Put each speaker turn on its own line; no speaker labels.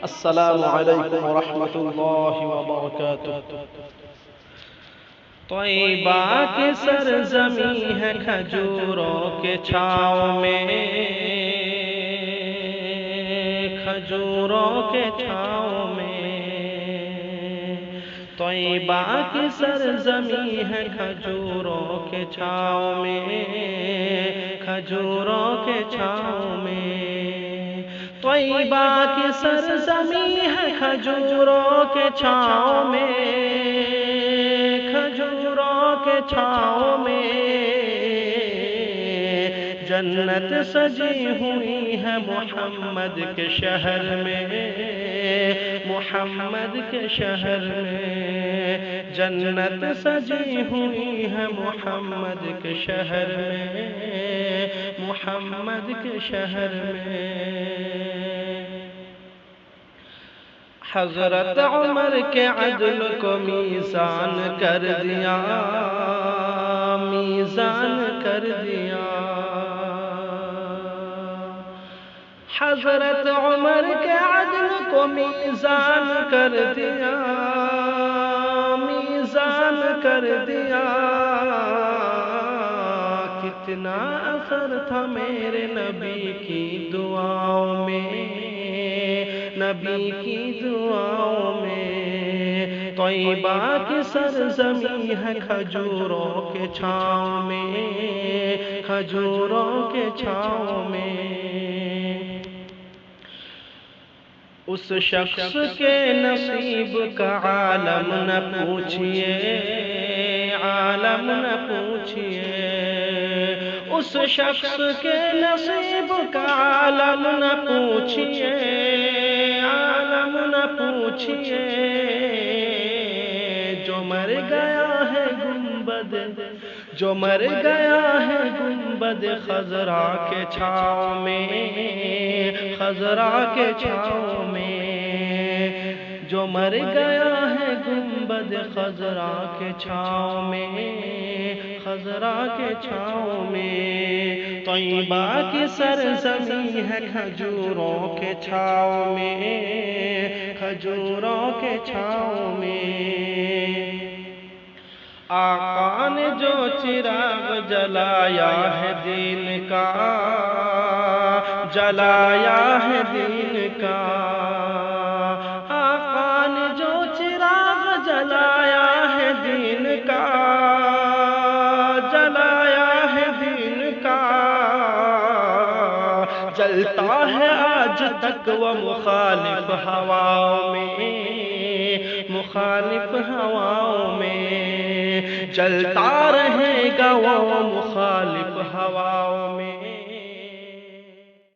السلام علیکم ورحمۃ اللہ وبرکاتہ۔ طیبہ کی سرزمین ہے کھجوروں کے چھاؤں میں، کھجوروں کے چھاؤں میں۔ طیبہ کی سرزمین ہے کھجوروں کے چھاؤں میں، کھجوروں کے چھاؤں میں۔ طیبہ کی سرزمین ہے کھجوروں کے چھاؤں میں، کھجوروں کے چھاؤں میں۔ جنت سجی ہوئی ہے محمد کے شہر میں، محمد کے شہر میں۔ جنت سجی ہوئی ہے محمد کے شہر میں، محمد کے شہر میں۔ حضرت عمر کے عدل کو میزان کر دیا، میزان کر دیا۔ حضرت عمر کے عدل کو میزان کر دیا، میزان کر دیا۔ کتنا اثر تھا میرے نبی کی دعاؤں میں، نبی کی دعاؤں میں۔ طیبہ کی سرزمین ہے کھجوروں کے چھاؤں میں، کھجوروں کے چھاؤں میں۔ اس شخص کے نصیب کا عالم نہ پوچھئے، عالم نہ پوچھئے۔ اس شخص کے نصیب کا عالم نہ پوچھئے، عالم نہ پوچھئے۔ جو مر گیا ہے گنبد، جو مر گیا ہے گنبد خضرا کے چھاؤں میں، خضرا کے چھاؤں میں۔ جو مر گیا ہے گنبد خضرا کے چھاؤں میں، خضرا کے چھاؤں میں۔ طیبہ کی سرزمین ہے کھجوروں کے چھاؤں میں، کھجوروں کے چھاؤں میں۔ آقا نے جو چراغ جلایا ہے دین کا، جلایا ہے دین کا۔ آقا نے جو چراغ جلایا ہے دین کا، جلایا ہے دین کا۔ جلتا ہے آج تک وہ مخالف ہواؤں میں، مخالف ہواؤں میں۔ جلتا رہے گا وہ مخالف ہواؤں